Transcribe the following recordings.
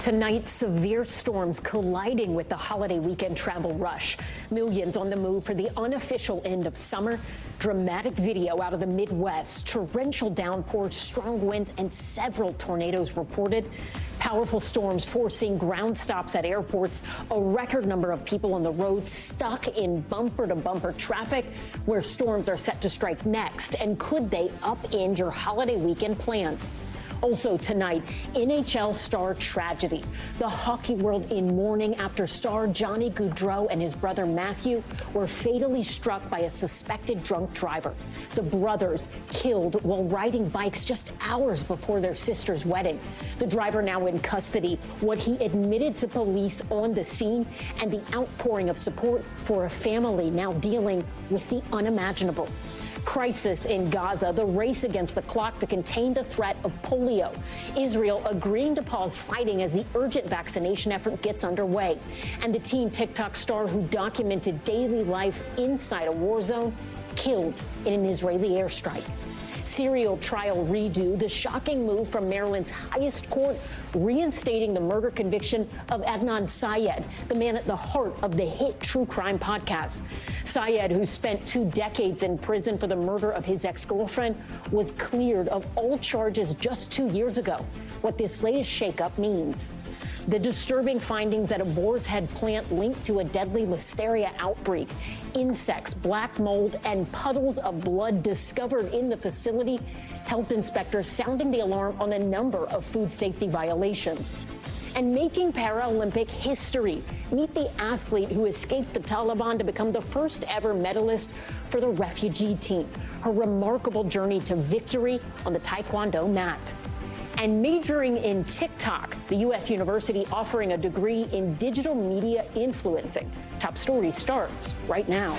Tonight, severe storms colliding with the holiday weekend travel rush. Millions on the move for the unofficial end of summer. Dramatic video out of the Midwest. Torrential downpours, strong winds, and several tornadoes reported. Powerful storms forcing ground stops at airports. A record number of people on the road stuck in bumper-to-bumper traffic, where storms are set to strike next. And could they upend your holiday weekend plans? Also tonight, NHL star tragedy. The hockey world in mourning after star Johnny Gaudreau and his brother Matthew were fatally struck by a suspected drunk driver. The brothers killed while riding bikes just hours before their sister's wedding. The driver now in custody. What he admitted to police on the scene, and the outpouring of support for a family now dealing with the unimaginable. Crisis in Gaza, the race against the clock to contain the threat of polio. Israel agreeing to pause fighting as the urgent vaccination effort gets underway. And the teen TikTok star who documented daily life inside a war zone, killed in an Israeli airstrike. Serial trial redo, the shocking move from Maryland's highest court, reinstating the murder conviction of Adnan Syed, the man at the heart of the hit true crime podcast. Syed, who spent 2 decades in prison for the murder of his ex-girlfriend, was cleared of all charges just 2 years ago. What this latest shakeup means. The disturbing findings at a Boar's Head plant linked to a deadly Listeria outbreak. Insects, black mold, and puddles of blood discovered in the facility. Health inspectors sounding the alarm on a number of food safety violations. And making Paralympic history. Meet the athlete who escaped the Taliban to become the first ever medalist for the refugee team. Her remarkable journey to victory on the Taekwondo mat. And majoring in TikTok, the U.S. university offering a degree in digital media influencing. Top Story starts right now.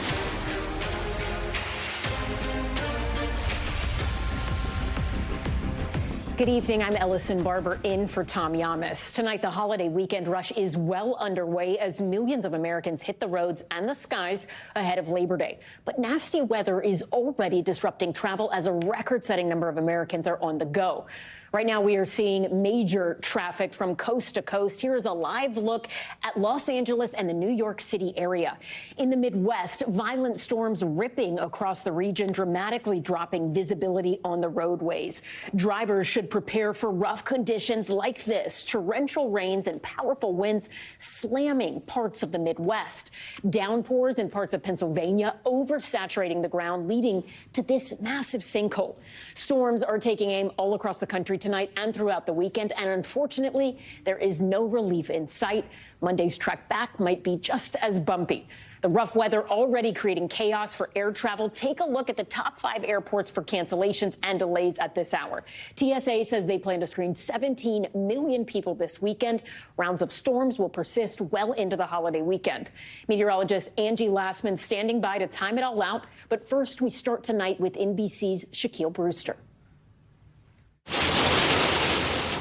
Good evening. I'm Ellison Barber in for Tom Llamas. Tonight, the holiday weekend rush is well underway as millions of Americans hit the roads and the skies ahead of Labor Day. But nasty weather is already disrupting travel as a record-setting number of Americans are on the go. Right now, we are seeing major traffic from coast to coast. Here is a live look at Los Angeles and the New York City area. In the Midwest, violent storms ripping across the region, dramatically dropping visibility on the roadways. Drivers should prepare for rough conditions like this. Torrential rains and powerful winds slamming parts of the Midwest. Downpours in parts of Pennsylvania oversaturating the ground, leading to this massive sinkhole. Storms are taking aim all across the country tonight and throughout the weekend, and unfortunately, there is no relief in sight. Monday's trek back might be just as bumpy. The rough weather already creating chaos for air travel. Take a look at the top 5 airports for cancellations and delays at this hour. TSA says they plan to screen 17 million people this weekend. Rounds of storms will persist well into the holiday weekend. Meteorologist Angie Lassman standing by to time it all out. But first, we start tonight with NBC's Shaquille Brewster.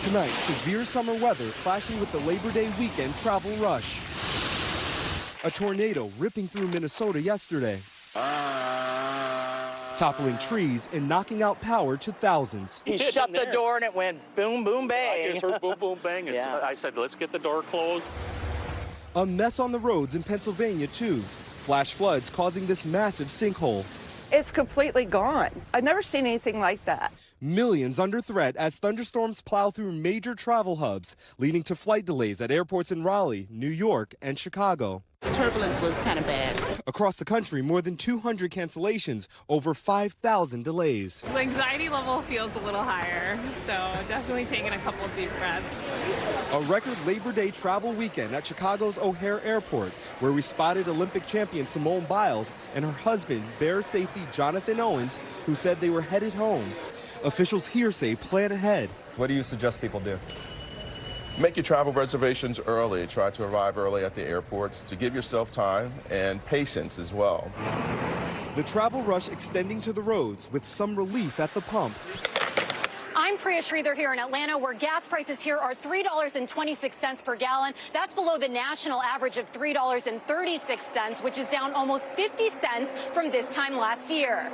Tonight, severe summer weather clashing with the Labor Day weekend travel rush. A tornado ripping through Minnesota yesterday, toppling trees and knocking out power to thousands. He shut the door and it went boom, boom, bang. I just heard boom, boom, bang. Yeah. I said, let's get the door closed. A mess on the roads in Pennsylvania, too. Flash floods causing this massive sinkhole. It's completely gone. I've never seen anything like that. Millions under threat as thunderstorms plow through major travel hubs, leading to flight delays at airports in Raleigh, New York, and Chicago. The turbulence was kind of bad. Across the country, more than 200 cancellations, over 5,000 delays. The anxiety level feels a little higher, so definitely taking a couple deep breaths. A record Labor Day travel weekend at Chicago's O'Hare Airport, where we spotted Olympic champion Simone Biles and her husband, Bears safety Jonathan Owens, who said they were headed home. Officials here say plan ahead. What do you suggest people do? Make your travel reservations early. Try to arrive early at the airports to give yourself time and patience as well. The travel rush extending to the roads with some relief at the pump. I'm Priya Sridhar here in Atlanta, where gas prices here are $3.26 per gallon. That's below the national average of $3.36, which is down almost 50 cents from this time last year.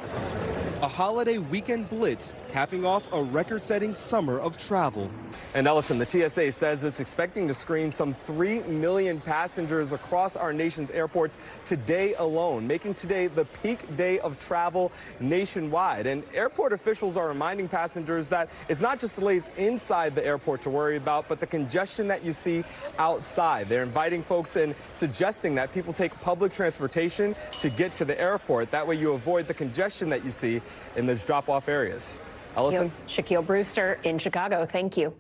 A holiday weekend blitz capping off a record-setting summer of travel. And Ellison, the TSA says it's expecting to screen some 3 million passengers across our nation's airports today alone, making today the peak day of travel nationwide. And airport officials are reminding passengers that it's not just delays inside the airport to worry about, but the congestion that you see outside. They're inviting folks in, suggesting that people take public transportation to get to the airport. That way you avoid the congestion that you see in those drop-off areas. Ellison? Shaquille Brewster in Chicago, thank you.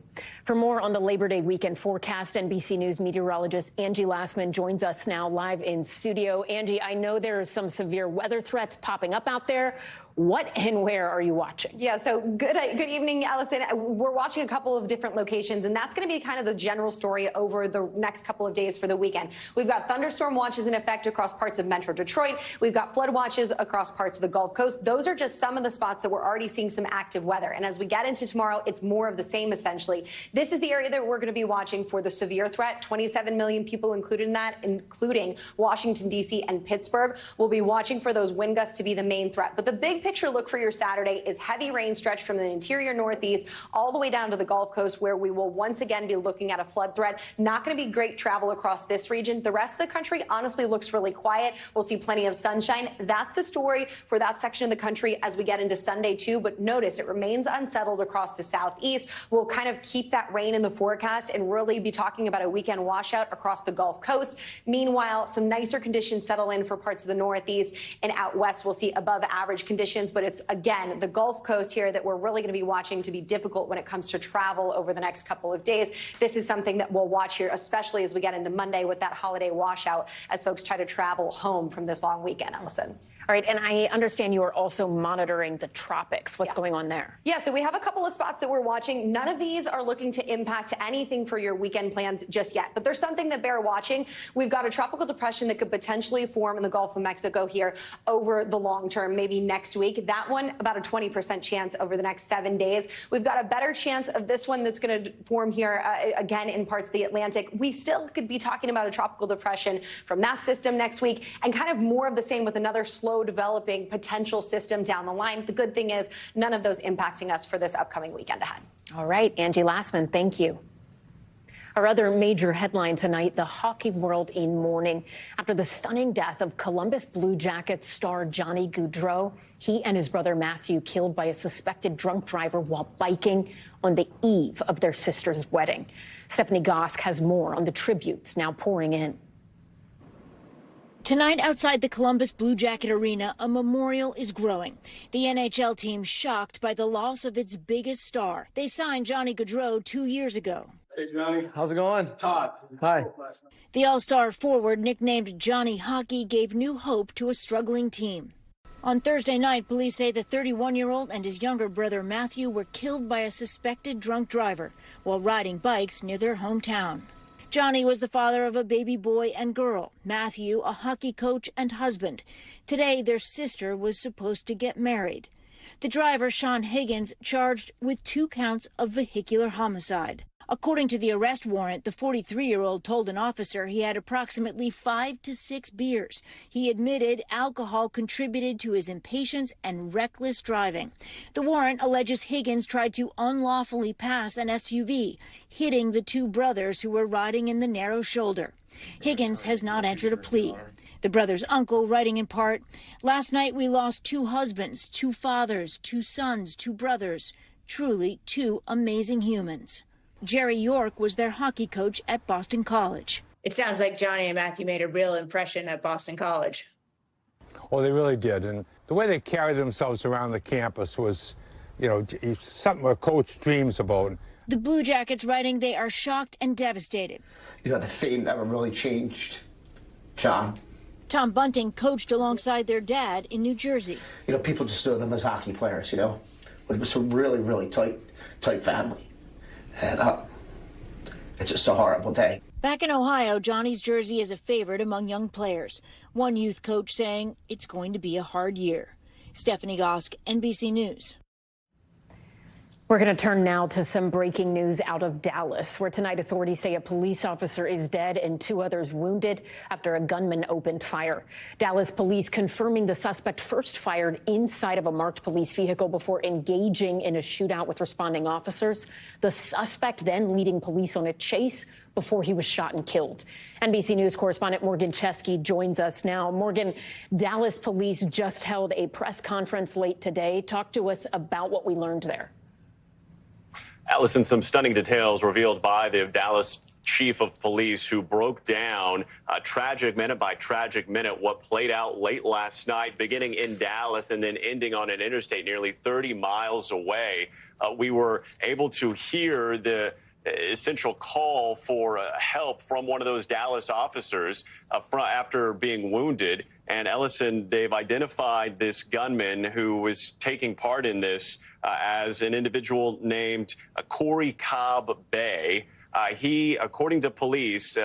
For more on the Labor Day weekend forecast, NBC News meteorologist Angie Lassman joins us now live in studio. Angie, I know there are some severe weather threats popping up out there. What and where are you watching? Yeah, so good evening, Ellison. We're watching a couple of different locations, and that's going to be kind of the general story over the next couple of days for the weekend. We've got thunderstorm watches in effect across parts of Metro Detroit. We've got flood watches across parts of the Gulf Coast. Those are just some of the spots that we're already seeing some active weather. And as we get into tomorrow, it's more of the same, essentially. This is the area that we're going to be watching for the severe threat. 27 million people included in that, including Washington, D.C. and Pittsburgh. We'll be watching for those wind gusts to be the main threat. But the big picture look for your Saturday is heavy rain stretched from the interior northeast all the way down to the Gulf Coast, where we will once again be looking at a flood threat. Not going to be great travel across this region. The rest of the country honestly looks really quiet. We'll see plenty of sunshine. That's the story for that section of the country as we get into Sunday too. But notice it remains unsettled across the southeast. We'll kind of keep that rain in the forecast and really be talking about a weekend washout across the Gulf Coast. Meanwhile, some nicer conditions settle in for parts of the northeast, and out west we'll see above average conditions. But it's again the Gulf Coast here that we're really going to be watching to be difficult when it comes to travel over the next couple of days. This is something that we'll watch here, especially as we get into Monday with that holiday washout as folks try to travel home from this long weekend, Ellison. All right, and I understand you are also monitoring the tropics. What's going on there? Yeah, so we have a couple of spots that we're watching. None of these are looking to impact anything for your weekend plans just yet, but there's something that bear watching. We've got a tropical depression that could potentially form in the Gulf of Mexico here over the long term, maybe next week. That one, about a 20% chance over the next 7 days. We've got a better chance of this one that's going to form here again in parts of the Atlantic. We still could be talking about a tropical depression from that system next week, and kind of more of the same with another slow developing potential system down the line. The good thing is none of those impacting us for this upcoming weekend ahead. All right, Angie Lassman, thank you. Our other major headline tonight, the hockey world in mourning after the stunning death of Columbus Blue Jackets star Johnny Gaudreau. He and his brother Matthew killed by a suspected drunk driver while biking on the eve of their sister's wedding. Stephanie Gosk has more on the tributes now pouring in. Tonight, outside the Columbus Blue Jacket Arena, a memorial is growing. The NHL team shocked by the loss of its biggest star. They signed Johnny Gaudreau 2 years ago. Hey, Johnny. How's it going? Todd. Hi. The all-star forward, nicknamed Johnny Hockey, gave new hope to a struggling team. On Thursday night, police say the 31-year-old and his younger brother Matthew were killed by a suspected drunk driver while riding bikes near their hometown. Johnny was the father of a baby boy and girl, Matthew, a hockey coach and husband. Today, their sister was supposed to get married. The driver, Sean Higgins, charged with 2 counts of vehicular homicide. According to the arrest warrant, the 43-year-old told an officer he had approximately 5 to 6 beers. He admitted alcohol contributed to his impatience and reckless driving. The warrant alleges Higgins tried to unlawfully pass an SUV, hitting the 2 brothers who were riding in the narrow shoulder. Higgins has not entered a plea. The brother's uncle, writing in part, "Last night we lost 2 husbands, 2 fathers, 2 sons, 2 brothers. Truly 2 amazing humans." Jerry York was their hockey coach at Boston College. It sounds like Johnny and Matthew made a real impression at Boston College. Oh, they really did. And the way they carried themselves around the campus was, something a coach dreams about. The Blue Jackets writing they are shocked and devastated. The fame never really changed, John. Tom Bunting coached alongside their dad in New Jersey. People just knew them as hockey players, But it was a really, really tight family. And it's just a horrible day. Back in Ohio, Johnny's jersey is a favorite among young players. One youth coach saying it's going to be a hard year. Stephanie Gosk, NBC News. We're going to turn now to some breaking news out of Dallas, where tonight authorities say a police officer is dead and 2 others wounded after a gunman opened fire. Dallas police confirming the suspect first fired inside of a marked police vehicle before engaging in a shootout with responding officers. The suspect then leading police on a chase before he was shot and killed. NBC News correspondent Morgan Chesky joins us now. Morgan, Dallas police just held a press conference late today. Talk to us about what we learned there. Allison, some stunning details revealed by the Dallas chief of police, who broke down tragic minute by tragic minute what played out late last night, beginning in Dallas and then ending on an interstate nearly 30 miles away. We were able to hear the essential call for help from one of those Dallas officers after being wounded. And Ellison, they've identified this gunman who was taking part in this as an individual named Corey Cobb Bay. He, according to police,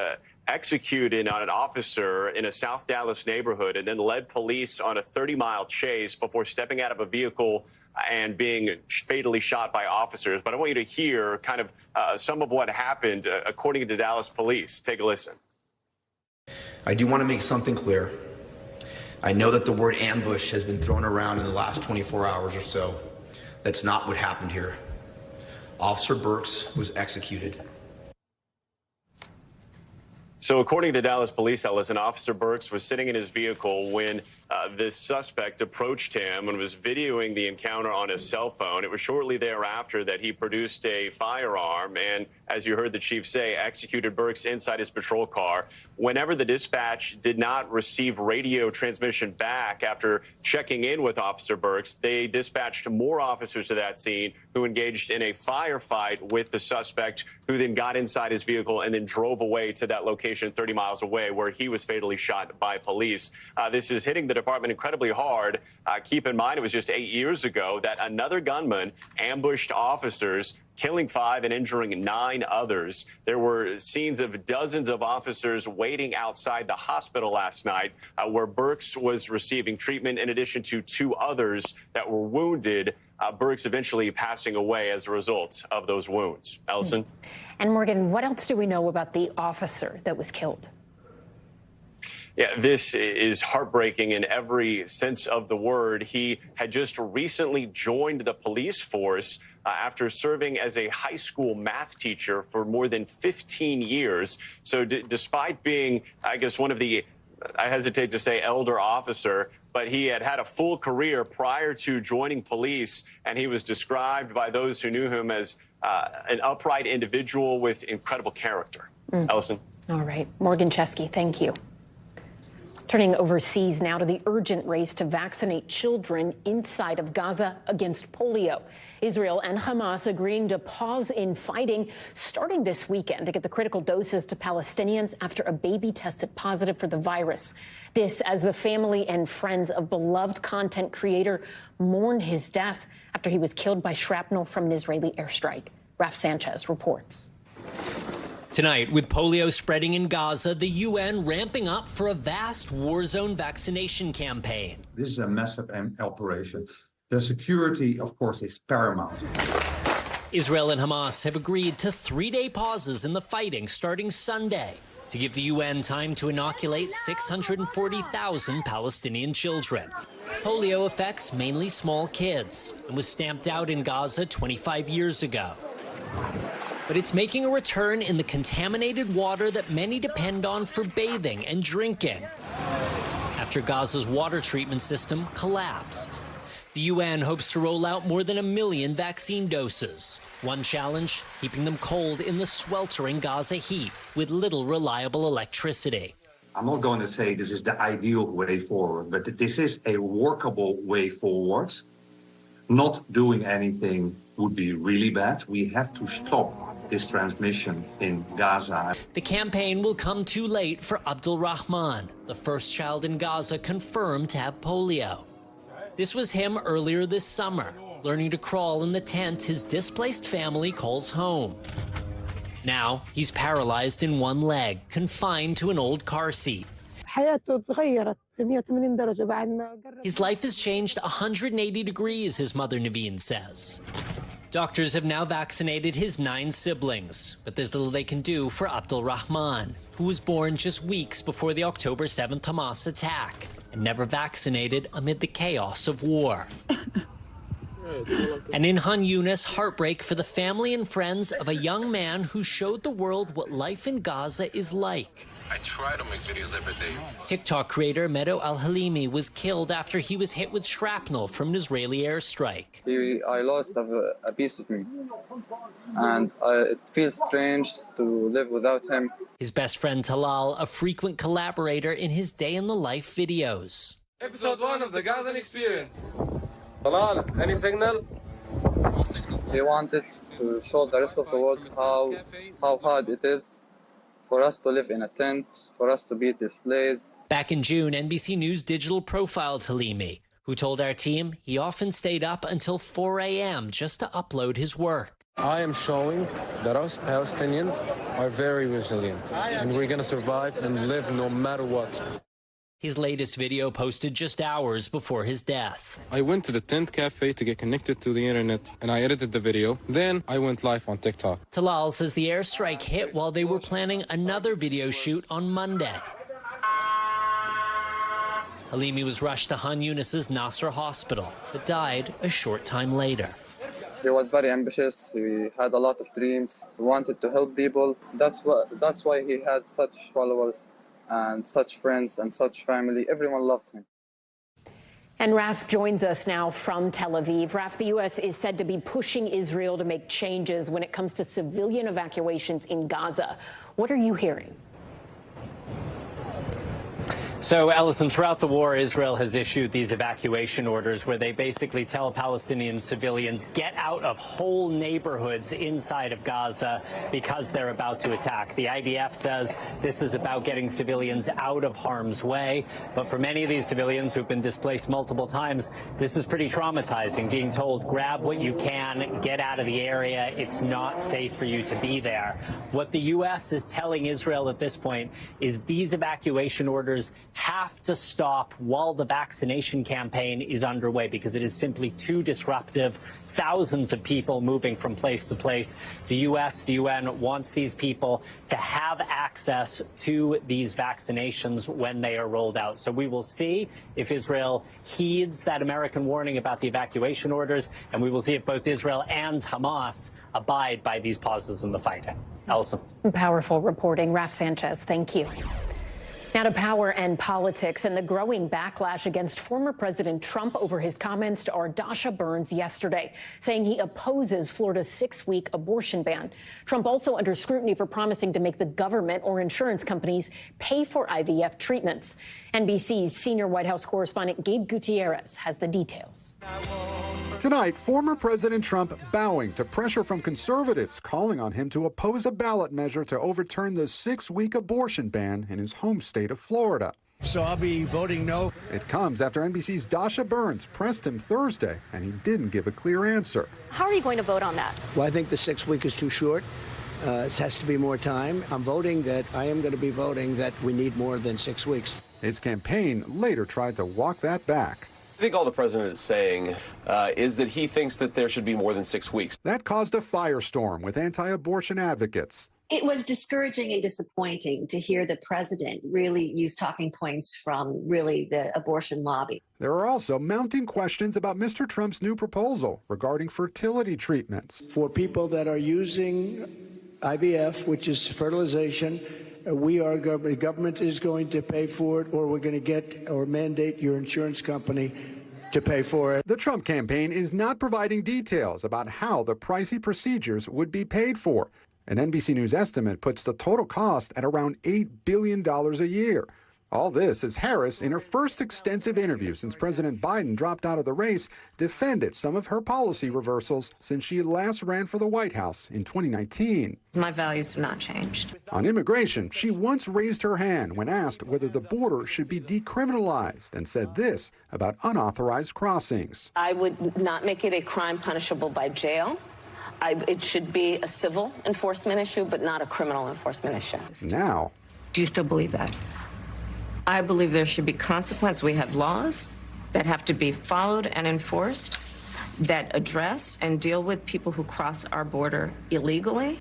executed on an officer in a South Dallas neighborhood and then led police on a 30-mile chase before stepping out of a vehicle and being fatally shot by officers. But I want you to hear kind of some of what happened according to Dallas police. Take a listen. I do want to make something clear. I know that the word ambush has been thrown around in the last 24 hours or so. That's not what happened here. Officer Burks was executed. So according to Dallas police, Ellison, Officer Burks was sitting in his vehicle when this suspect approached him and was videoing the encounter on his cell phone. It was shortly thereafter that he produced a firearm and, as you heard the chief say, executed Burks inside his patrol car. Whenever the dispatch did not receive radio transmission back after checking in with Officer Burks, they dispatched more officers to that scene who engaged in a firefight with the suspect, who then got inside his vehicle and then drove away to that location 30 miles away where he was fatally shot by police. This is hitting the department incredibly hard. Keep in mind, it was just 8 years ago that another gunman ambushed officers, killing 5 and injuring 9 others. There were scenes of dozens of officers waiting outside the hospital last night where Burks was receiving treatment, in addition to 2 others that were wounded. Burks eventually passing away as a result of those wounds. Ellison? And Morgan, what else do we know about the officer that was killed? Yeah, this is heartbreaking in every sense of the word. He had just recently joined the police force after serving as a high school math teacher for more than 15 years. So despite being, I guess, one of the, I hesitate to say elder officer, but he had had a full career prior to joining police, and he was described by those who knew him as an upright individual with incredible character. Ellison? All right. Morgan Chesky, thank you. Turning overseas now to the urgent race to vaccinate children inside of Gaza against polio. Israel and Hamas agreeing to pause in fighting starting this weekend to get the critical doses to Palestinians after a baby tested positive for the virus. This as the family and friends of beloved content creator mourn his death after he was killed by shrapnel from an Israeli airstrike. Raf Sanchez reports. Tonight, with polio spreading in Gaza, the UN ramping up for a vast war zone vaccination campaign. This is a massive operation. The security, of course, is paramount. Israel and Hamas have agreed to 3-day pauses in the fighting starting Sunday to give the UN time to inoculate 640,000 Palestinian children. Polio affects mainly small kids and was stamped out in Gaza 25 years ago. But it's making a return in the contaminated water that many depend on for bathing and drinking after Gaza's water treatment system collapsed. The UN hopes to roll out more than 1 million vaccine doses. One challenge, keeping them cold in the sweltering Gaza heat with little reliable electricity. I'm not going to say this is the ideal way forward, but this is a workable way forward. Not doing anything would be really bad. We have to stop this transmission in Gaza. The campaign will come too late for Abdul Rahman, the first child in Gaza confirmed to have polio. This was him earlier this summer, learning to crawl in the tent his displaced family calls home. Now he's paralyzed in one leg, confined to an old car seat. His life has changed 180 degrees, his mother Naveen says. Doctors have now vaccinated his 9 siblings, but there's little they can do for Abdul Rahman, who was born just weeks before the October 7th Hamas attack and never vaccinated amid the chaos of war. And in Han Yunis, heartbreak for the family and friends of a young man who showed the world what life in Gaza is like. I try to make videos every day. TikTok creator Meadow Al-Halimi was killed after he was hit with shrapnel from an Israeli airstrike. I lost a piece of me, and it feels strange to live without him. His best friend Talal, a frequent collaborator in his day-in-the-life videos. Episode 1 of the Gazan Experience. Talal, any signal? He wanted to show the rest of the world how hard it is for us to live in a tent, for us to be displaced. Back in June, NBC News Digital profiled Halimi, who told our team he often stayed up until 4 a.m. just to upload his work. I am showing that us Palestinians are very resilient, and we're going to survive and live no matter what. His latest video posted just hours before his death. I went to the tent cafe to get connected to the internet, and I edited the video. Then I went live on TikTok. Talal says the airstrike hit while they were planning another video shoot on Monday. Halimi was rushed to Han Yunis's Nasser hospital, but died a short time later. He was very ambitious. He had a lot of dreams. He wanted to help people. That's why he had such followers and such friends and such family. Everyone loved him. And Raf joins us now from Tel Aviv. Raf, the U.S. is said to be pushing Israel to make changes when it comes to civilian evacuations in Gaza. What are you hearing? So, Ellison, throughout the war, Israel has issued these evacuation orders where they basically tell Palestinian civilians get out of whole neighborhoods inside of Gaza because they're about to attack. The IDF says this is about getting civilians out of harm's way. But for many of these civilians who've been displaced multiple times, this is pretty traumatizing, being told grab what you can, get out of the area. It's not safe for you to be there. What the U.S. is telling Israel at this point is these evacuation orders have to stop while the vaccination campaign is underway because it is simply too disruptive. Thousands of people moving from place to place. The U.S., the UN wants these people to have access to these vaccinations when they are rolled out. So we will see if Israel heeds that American warning about the evacuation orders, and we will see if both Israel and Hamas abide by these pauses in the fighting. Ellison. Powerful reporting. Raf Sanchez, thank you. Now to power and politics and the growing backlash against former President Trump over his comments to Ardasha Burns yesterday, saying he opposes Florida's 6-week abortion ban. Trump also under scrutiny for promising to make the government or insurance companies pay for IVF treatments. NBC's senior White House correspondent Gabe Gutierrez has the details. Tonight, former President Trump bowing to pressure from conservatives, calling on him to oppose a ballot measure to overturn the 6-week abortion ban in his home state of Florida. So I'll be voting no. It comes after NBC's Dasha Burns pressed him Thursday, and he didn't give a clear answer. How are you going to vote on that? Well, I think the 6-week is too short. It has to be more time. I am going to be voting that we need more than 6 weeks. His campaign later tried to walk that back. I think all the president is saying is that he thinks that there should be more than 6 weeks. That caused a firestorm with anti-abortion advocates. It was discouraging and disappointing to hear the president really use talking points from really the abortion lobby. There are also mounting questions about Mr. Trump's new proposal regarding fertility treatments. For people that are using IVF, which is fertilization, the government is going to pay for it, or we're going to get or mandate your insurance company to pay for it. The Trump campaign is not providing details about how the pricey procedures would be paid for. An NBC News estimate puts the total cost at around $8 billion a year. All this as Harris, in her first extensive interview since President Biden dropped out of the race, defended some of her policy reversals since she last ran for the White House in 2019. My values have not changed. On immigration, she once raised her hand when asked whether the border should be decriminalized and said this about unauthorized crossings. I would not make it a crime punishable by jail. It should be a civil enforcement issue, but not a criminal enforcement issue. Now. Do you still believe that? I believe there should be consequence. We have laws that have to be followed and enforced, that address and deal with people who cross our border illegally.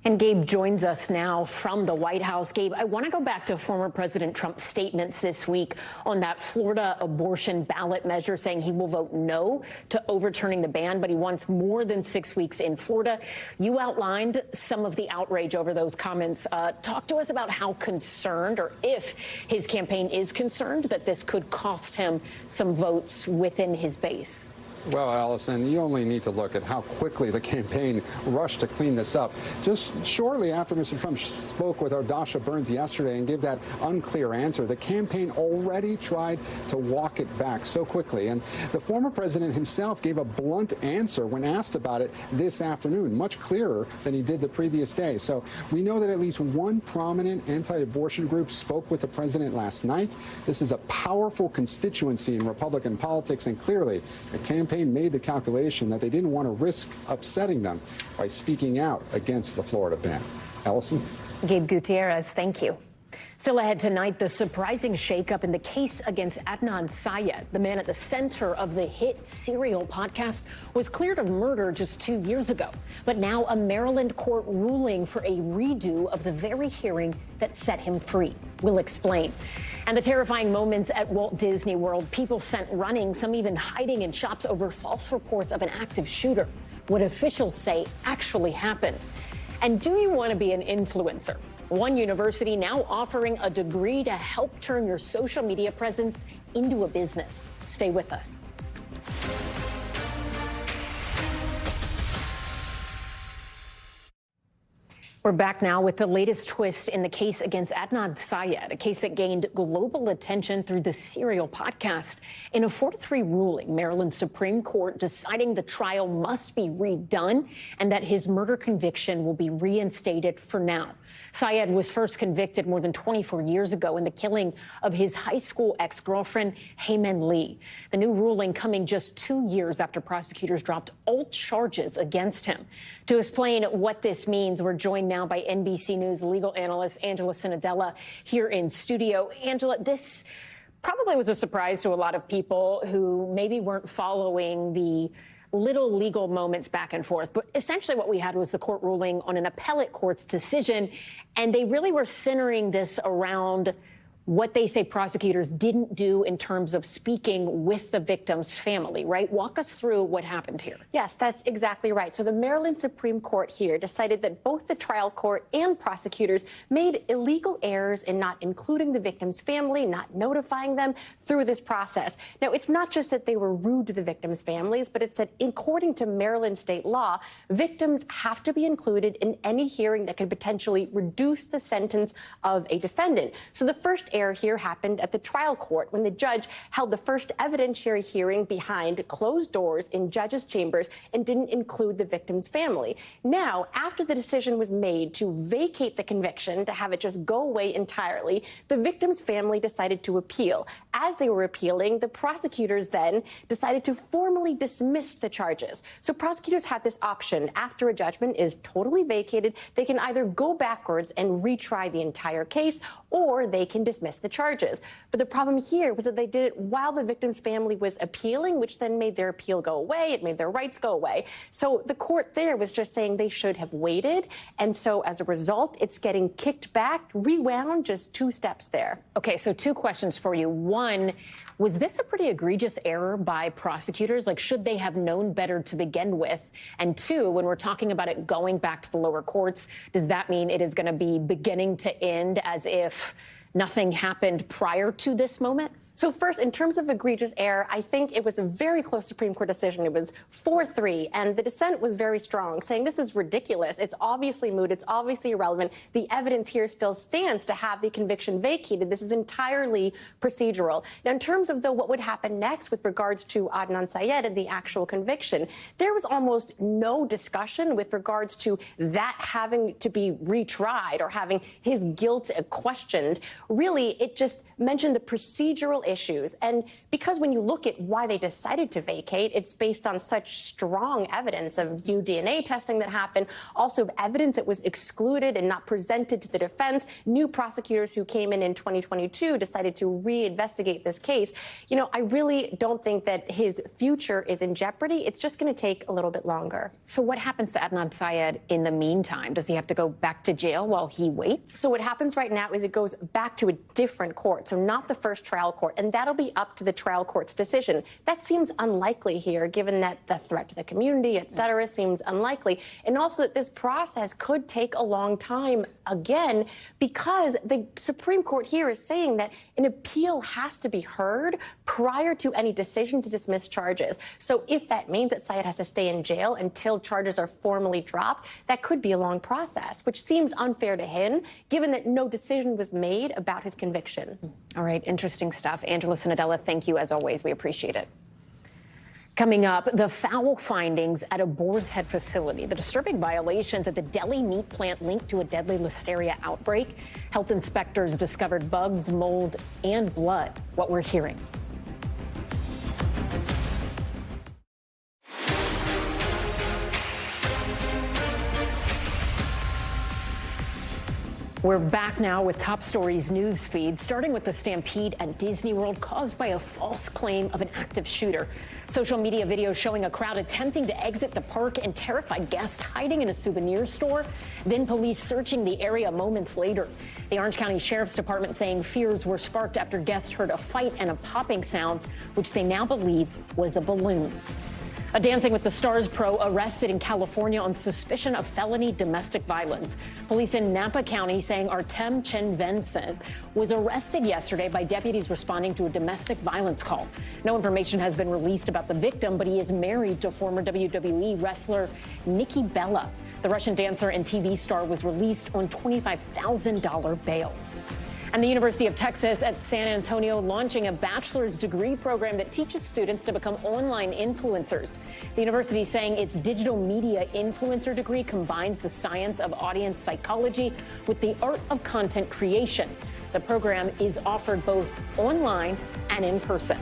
And Gabe joins us now from the White House. Gabe, I want to go back to former President Trump's statements this week on that Florida abortion ballot measure, saying he will vote no to overturning the ban, but he wants more than 6 weeks in Florida. You outlined some of the outrage over those comments. Talk to us about how concerned, or if his campaign is concerned, that this could cost him some votes within his base. Well, Allison, you only need to look at how quickly the campaign rushed to clean this up. Just shortly after Mr. Trump spoke with Ardasha Burns yesterday and gave that unclear answer, the campaign already tried to walk it back so quickly. And the former president himself gave a blunt answer when asked about it this afternoon, much clearer than he did the previous day. So we know that at least one prominent anti-abortion group spoke with the president last night. This is a powerful constituency in Republican politics, and clearly the campaign made the calculation that they didn't want to risk upsetting them by speaking out against the Florida ban. Allison? Gabe Gutierrez, thank you. Still ahead tonight, the surprising shakeup in the case against Adnan Syed. The man at the center of the hit Serial podcast was cleared of murder just 2 years ago. But now a Maryland court ruling for a redo of the very hearing that set him free. We'll explain. And the terrifying moments at Walt Disney World, people sent running, some even hiding in shops over false reports of an active shooter. What officials say actually happened. And do you want to be an influencer? One university now offering a degree to help turn your social media presence into a business. Stay with us. We're back now with the latest twist in the case against Adnan Syed, a case that gained global attention through the Serial podcast. In a 4-3 ruling, Maryland Supreme Court deciding the trial must be redone and that his murder conviction will be reinstated for now. Syed was first convicted more than 24 years ago in the killing of his high school ex-girlfriend, Heyman Lee. The new ruling coming just 2 years after prosecutors dropped all charges against him. To explain what this means, we're joined now by NBC News legal analyst Angela Cinadella here in studio. Angela, this probably was a surprise to a lot of people who maybe weren't following the little legal moments back and forth. But essentially what we had was the court ruling on an appellate court's decision, and they really were centering this around what they say prosecutors didn't do in terms of speaking with the victim's family, right? Walk us through what happened here. Yes, that's exactly right. So the Maryland Supreme Court here decided that both the trial court and prosecutors made illegal errors in not including the victim's family, not notifying them through this process. Now, it's not just that they were rude to the victims' families, but it's that according to Maryland state law, victims have to be included in any hearing that could potentially reduce the sentence of a defendant. So the first error here happened at the trial court when the judge held the first evidentiary hearing behind closed doors in judges' chambers and didn't include the victim's family. Now, after the decision was made to vacate the conviction, to have it just go away entirely, the victim's family decided to appeal. As they were appealing, the prosecutors then decided to formally dismiss the charges. So prosecutors have this option. After a judgment is totally vacated, they can either go backwards and retry the entire case, or they can dismiss the charges. But the problem here was that they did it while the victim's family was appealing, which then made their appeal go away. It made their rights go away. So the court there was just saying they should have waited. And so as a result, it's getting kicked back, rewound, just 2 steps there. Okay, so 2 questions for you. One, was this a pretty egregious error by prosecutors? Like, should they have known better to begin with? And 2, when we're talking about it going back to the lower courts, does that mean it is going to be beginning to end as if nothing happened prior to this moment? So first, in terms of egregious error, I think it was a very close Supreme Court decision. It was 4-3, and the dissent was very strong, saying this is ridiculous. It's obviously moot. It's obviously irrelevant. The evidence here still stands to have the conviction vacated. This is entirely procedural. Now, in terms of, though, what would happen next with regards to Adnan Syed and the actual conviction, there was almost no discussion with regards to that having to be retried or having his guilt questioned. Really, it just mentioned the procedural issues. And because when you look at why they decided to vacate, it's based on such strong evidence of new DNA testing that happened, also of evidence that was excluded and not presented to the defense. New prosecutors who came in 2022 decided to reinvestigate this case. You know, I really don't think that his future is in jeopardy. It's just going to take a little bit longer. So what happens to Adnan Syed in the meantime? Does he have to go back to jail while he waits? So what happens right now is it goes back to a different court, so not the first trial court, and that'll be up to the trial court's decision. That seems unlikely here, given that the threat to the community, et cetera, seems unlikely, and also that this process could take a long time again, because the Supreme Court here is saying that an appeal has to be heard prior to any decision to dismiss charges. So if that means that Syed has to stay in jail until charges are formally dropped, that could be a long process, which seems unfair to him, given that no decision was made about his conviction. All right, interesting stuff. Angela Sinadella, thank you as always. We appreciate it. Coming up, the foul findings at a Boar's Head facility, the disturbing violations at the deli meat plant linked to a deadly Listeria outbreak. Health inspectors discovered bugs, mold, and blood. What we're hearing. We're back now with Top Stories news feed, starting with the stampede at Disney World caused by a false claim of an active shooter. Social media video showing a crowd attempting to exit the park and terrified guests hiding in a souvenir store. Then police searching the area moments later. The Orange County Sheriff's Department saying fears were sparked after guests heard a fight and a popping sound, which they now believe was a balloon. A Dancing with the Stars pro arrested in California on suspicion of felony domestic violence. Police in Napa County saying Artem Chen-Vincent was arrested yesterday by deputies responding to a domestic violence call. No information has been released about the victim, but he is married to former WWE wrestler Nikki Bella. The Russian dancer and TV star was released on $25,000 bail. And the University of Texas at San Antonio launching a bachelor's degree program that teaches students to become online influencers. The university saying its digital media influencer degree combines the science of audience psychology with the art of content creation. The program is offered both online and in person.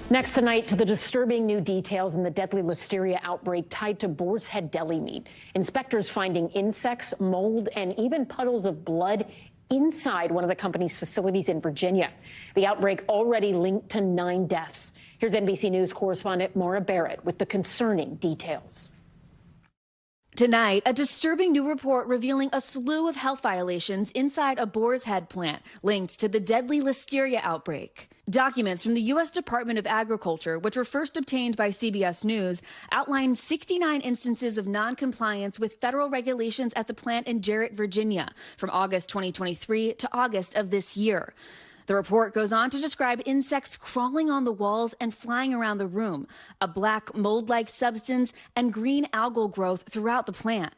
Next tonight, to the disturbing new details in the deadly Listeria outbreak tied to Boar's Head deli meat. Inspectors finding insects, mold, and even puddles of blood inside one of the company's facilities in Virginia. The outbreak already linked to 9 deaths. Here's NBC News correspondent Maura Barrett with the concerning details. Tonight, a disturbing new report revealing a slew of health violations inside a Boar's Head plant linked to the deadly Listeria outbreak. Documents from the U.S. Department of Agriculture, which were first obtained by CBS News, outline 69 instances of noncompliance with federal regulations at the plant in Jarrett, Virginia, from August 2023 to August of this year. The report goes on to describe insects crawling on the walls and flying around the room, a black mold-like substance, and green algal growth throughout the plant.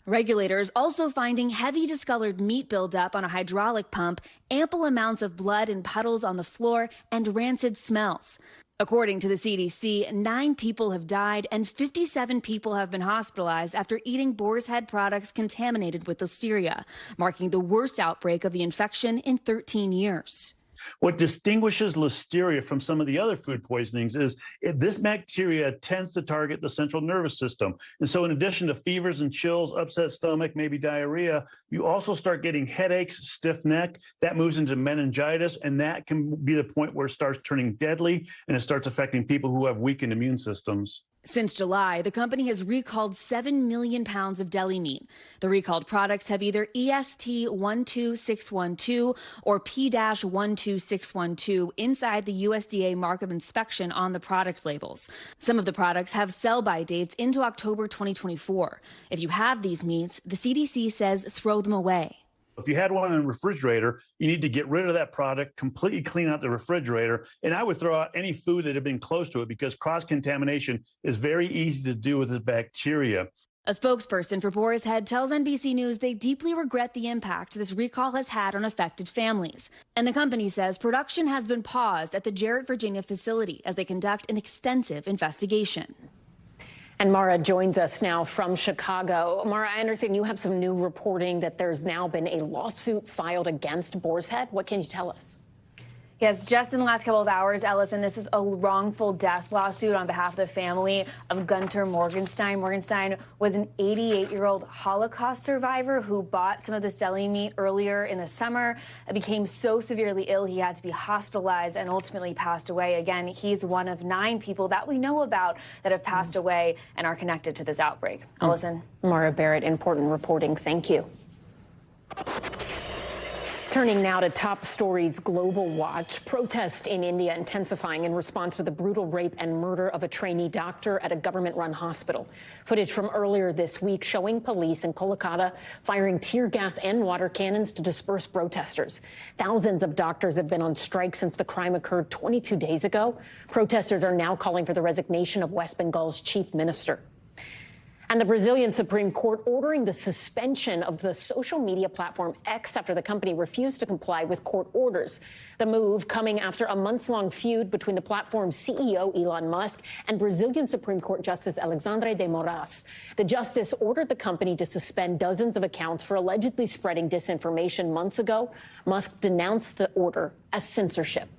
Regulators also finding heavy discolored meat buildup on a hydraulic pump, ample amounts of blood and puddles on the floor, and rancid smells. According to the CDC, 9 people have died and 57 people have been hospitalized after eating Boar's Head products contaminated with Listeria, marking the worst outbreak of the infection in 13 years. What distinguishes Listeria from some of the other food poisonings is this bacteria tends to target the central nervous system. And so in addition to fevers and chills, upset stomach, maybe diarrhea, you also start getting headaches, stiff neck. That moves into meningitis, and that can be the point where it starts turning deadly and it starts affecting people who have weakened immune systems. Since July, the company has recalled 7 million pounds of deli meat. The recalled products have either EST 12612 or P-12612 inside the USDA mark of inspection on the product labels. Some of the products have sell-by dates into October 2024. If you have these meats, the CDC says throw them away. If you had one in the refrigerator, you need to get rid of that product, completely clean out the refrigerator, and I would throw out any food that had been close to it because cross-contamination is very easy to do with this bacteria. A spokesperson for Boar's Head tells NBC News they deeply regret the impact this recall has had on affected families. And the company says production has been paused at the Jarrett, Virginia facility as they conduct an extensive investigation. And Mara joins us now from Chicago. Mara, I understand you have some new reporting that there's now been a lawsuit filed against Boar's Head. What can you tell us? Yes, just in the last couple of hours, Ellison, this is a wrongful death lawsuit on behalf of the family of Gunter Morgenstein. Morgenstein was an 88-year-old Holocaust survivor who bought some of this deli meat earlier in the summer, became so severely ill he had to be hospitalized and ultimately passed away. Again, he's one of 9 people that we know about that have passed away and are connected to this outbreak. Ellison. Mara Barrett, important reporting. Thank you. Turning now to top stories, Global Watch. Protests in India intensifying in response to the brutal rape and murder of a trainee doctor at a government-run hospital. Footage from earlier this week showing police in Kolkata firing tear gas and water cannons to disperse protesters. Thousands of doctors have been on strike since the crime occurred 22 days ago. Protesters are now calling for the resignation of West Bengal's chief minister. And the Brazilian Supreme Court ordering the suspension of the social media platform X after the company refused to comply with court orders. The move coming after a months-long feud between the platform's CEO, Elon Musk, and Brazilian Supreme Court Justice Alexandre de Moraes. The justice ordered the company to suspend dozens of accounts for allegedly spreading disinformation months ago. Musk denounced the order as censorship.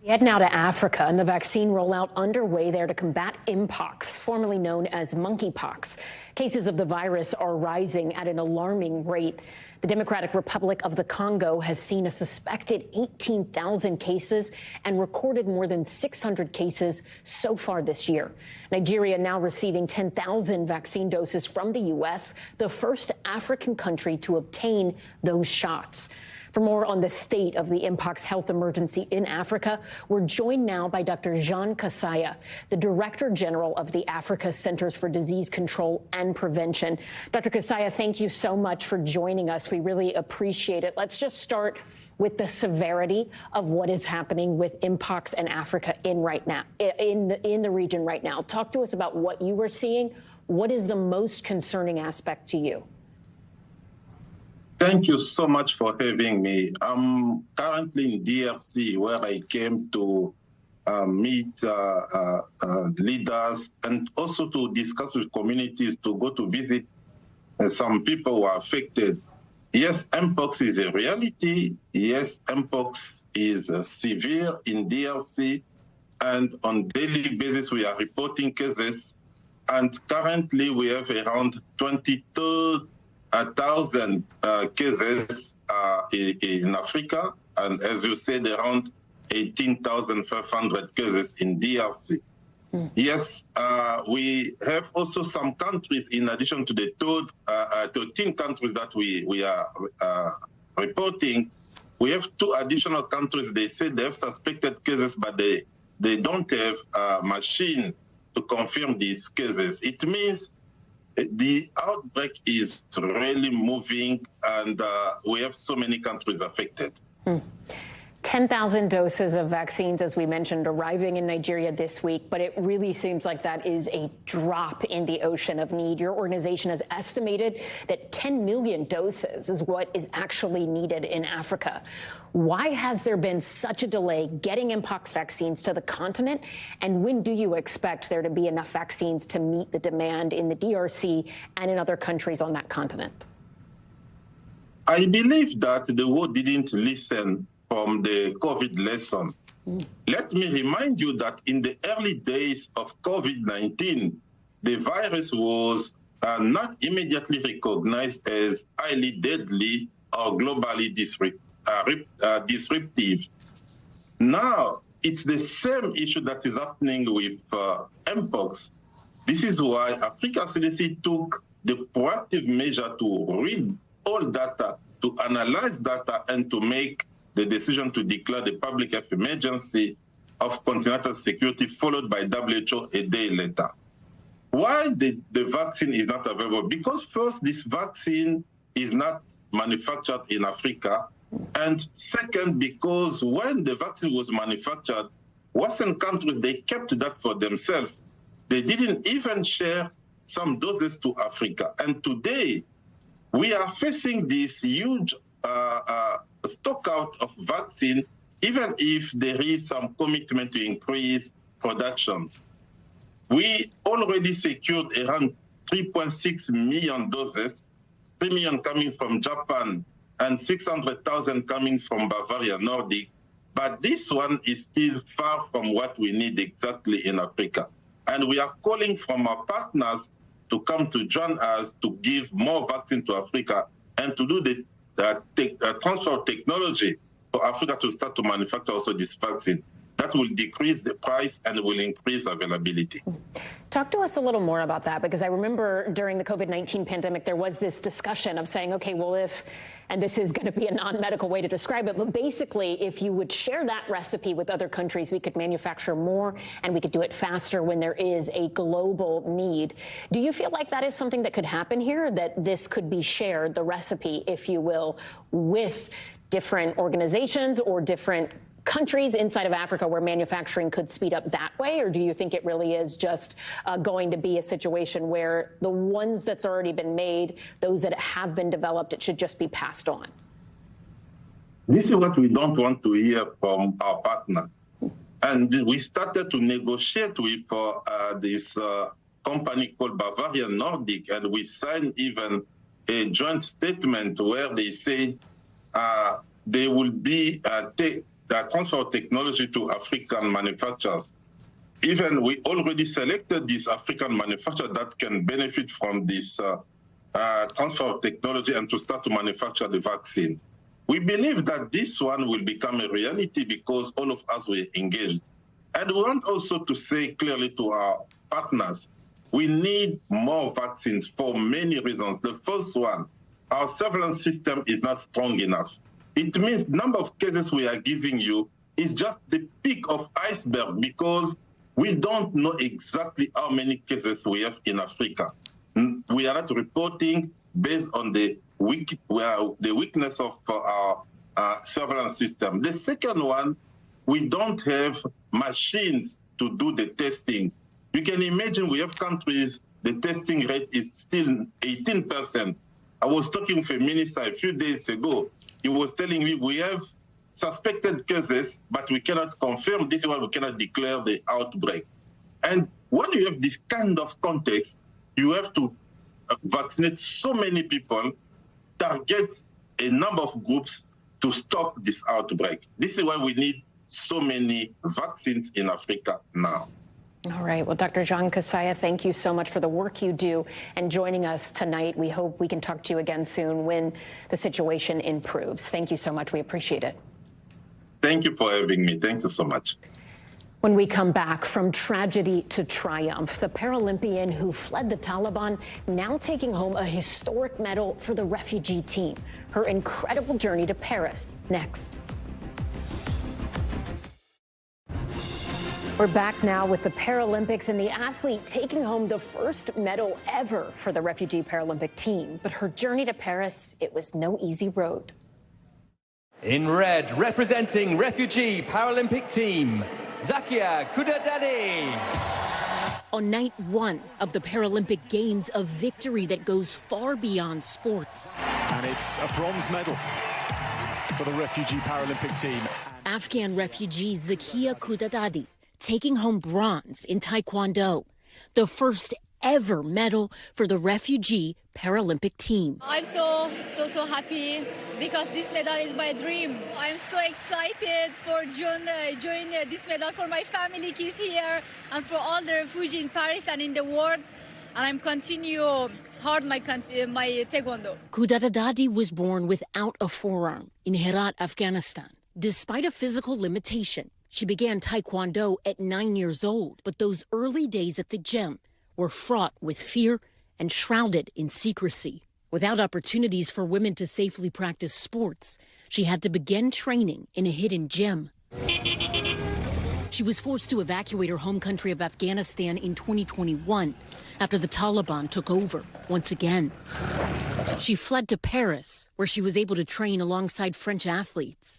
We head now to Africa, and the vaccine rollout underway there to combat Mpox, formerly known as monkeypox. Cases of the virus are rising at an alarming rate. The Democratic Republic of the Congo has seen a suspected 18,000 cases and recorded more than 600 cases so far this year. Nigeria now receiving 10,000 vaccine doses from the U.S., the first African country to obtain those shots. For more on the state of the Mpox health emergency in Africa, we're joined now by Dr. Jean Kasaya, the Director General of the Africa Centers for Disease Control and Prevention. Dr. Kasaya, thank you so much for joining us. We really appreciate it. Let's just start with the severity of what is happening with Mpox in Africa in the region right now. Talk to us about what you were seeing. What is the most concerning aspect to you? Thank you so much for having me. I'm currently in DRC, where I came to meet leaders and also to discuss with communities, to go to visit some people who are affected. Yes, Mpox is a reality. Yes, Mpox is severe in DRC, and on daily basis we are reporting cases. And currently we have around 22,000 cases in Africa, and as you said, around 18,500 cases in DRC. Yes, we have also some countries, in addition to the 13 countries that we are reporting, we have 2 additional countries. They say they have suspected cases, but they don't have a machine to confirm these cases. It means the outbreak is really moving, and we have so many countries affected. 10,000 doses of vaccines, as we mentioned, arriving in Nigeria this week, but it really seems like that is a drop in the ocean of need. Your organization has estimated that 10 million doses is what is actually needed in Africa. Why has there been such a delay getting Mpox vaccines to the continent? And when do you expect there to be enough vaccines to meet the demand in the DRC and in other countries on that continent? I believe that the world didn't listen from the COVID lesson. Let me remind you that in the early days of COVID-19, the virus was not immediately recognized as highly deadly or globally disruptive. Now, it's the same issue that is happening with Mpox. This is why Africa CDC took the proactive measure to read all data, to analyze data, and to make the decision to declare the public health emergency of continental security, followed by WHO a day later. Why the vaccine is not available? Because first, this vaccine is not manufactured in Africa. And second, because when the vaccine was manufactured, Western countries, they kept that for themselves. They didn't even share some doses to Africa. And today, we are facing this huge stock out of vaccine, even if there is some commitment to increase production. We already secured around 3.6 million doses, 3 million coming from Japan and 600,000 coming from Bavaria Nordic. But this one is still far from what we need exactly in Africa. And we are calling from our partners to come to join us to give more vaccine to Africa and to do the transfer of technology for Africa to start to manufacture also this vaccine. That will decrease the price and will increase availability. Talk to us a little more about that, because I remember during the COVID-19 pandemic, there was this discussion of saying, okay, well, if, and this is going to be a non-medical way to describe it, but basically, if you would share that recipe with other countries, we could manufacture more and we could do it faster when there is a global need. Do you feel like that is something that could happen here, that this could be shared, the recipe, if you will, with different organizations or different countries inside of Africa where manufacturing could speed up that way? Or do you think it really is just going to be a situation where the ones that's already been made, those that have been developed, it should just be passed on? This is what we don't want to hear from our partner. And we started to negotiate with this company called Bavarian Nordic, and we signed even a joint statement where they say they will be the transfer of technology to African manufacturers. Even we already selected this African manufacturer that can benefit from this transfer of technology and to start to manufacture the vaccine. We believe that this one will become a reality because all of us were engaged. And we want also to say clearly to our partners, we need more vaccines for many reasons. The first one, our surveillance system is not strong enough. It means the number of cases we are giving you is just the peak of iceberg because we don't know exactly how many cases we have in Africa. We are not reporting based on the weakness of our surveillance system. The second one, we don't have machines to do the testing. You can imagine we have countries, the testing rate is still 18%. I was talking with a minister a few days ago. He was telling me we have suspected cases, but we cannot confirm. This is why we cannot declare the outbreak. And when you have this kind of context, you have to vaccinate so many people, target a number of groups to stop this outbreak. This is why we need so many vaccines in Africa now. All right. Well, Dr. Jean Kaseya, thank you so much for the work you do and joining us tonight. We hope we can talk to you again soon when the situation improves. Thank you so much. We appreciate it. Thank you for having me. Thank you so much. When we come back, from tragedy to triumph, the Paralympian who fled the Taliban now taking home a historic medal for the refugee team. Her incredible journey to Paris next. We're back now with the Paralympics and the athlete taking home the first medal ever for the refugee Paralympic team. But her journey to Paris, it was no easy road. In red, representing refugee Paralympic team, Zakia Kudadadi. On night one of the Paralympic Games, a victory that goes far beyond sports. And it's a bronze medal for the refugee Paralympic team. Afghan refugee Zakia Kudadadi taking home bronze in Taekwondo, the first ever medal for the refugee Paralympic team. I'm so happy because this medal is my dream. I'm so excited for joining this medal for my family kids here and for all the refugees in Paris and in the world. And I'm continue hard my Taekwondo. Kudadadi was born without a forearm in Herat, Afghanistan. Despite a physical limitation, she began Taekwondo at 9 years old. But those early days at the gym were fraught with fear and shrouded in secrecy. Without opportunities for women to safely practice sports, she had to begin training in a hidden gym. She was forced to evacuate her home country of Afghanistan in 2021 after the Taliban took over once again. She fled to Paris, where she was able to train alongside French athletes.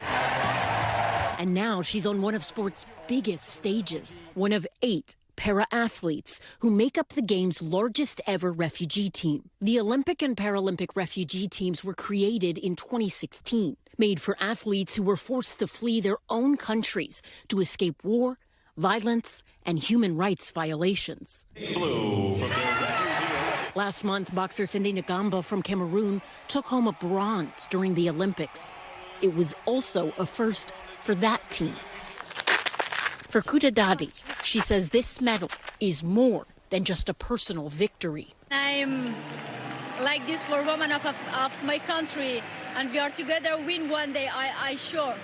And now she's on one of sport's biggest stages, one of 8 para-athletes who make up the game's largest ever refugee team. The Olympic and Paralympic refugee teams were created in 2016, made for athletes who were forced to flee their own countries to escape war, violence, and human rights violations. Blue from the Last month, boxer Cindy Nagamba from Cameroon took home a bronze during the Olympics. It was also a first for that team. For Kudadadi, she says this medal is more than just a personal victory. I'm like this for women of my country, and we are together win one day, I sure.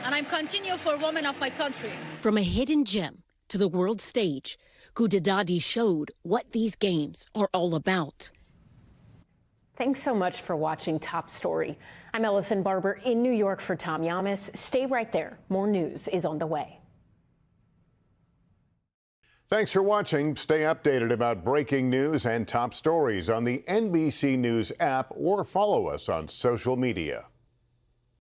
And I'm continue for women of my country. From a hidden gem to the world stage, Kudadadi showed what these games are all about. Thanks so much for watching Top Story. I'm Ellison Barber in New York for Tom Llamas. Stay right there. More news is on the way. Thanks for watching. Stay updated about breaking news and top stories on the NBC News app or follow us on social media.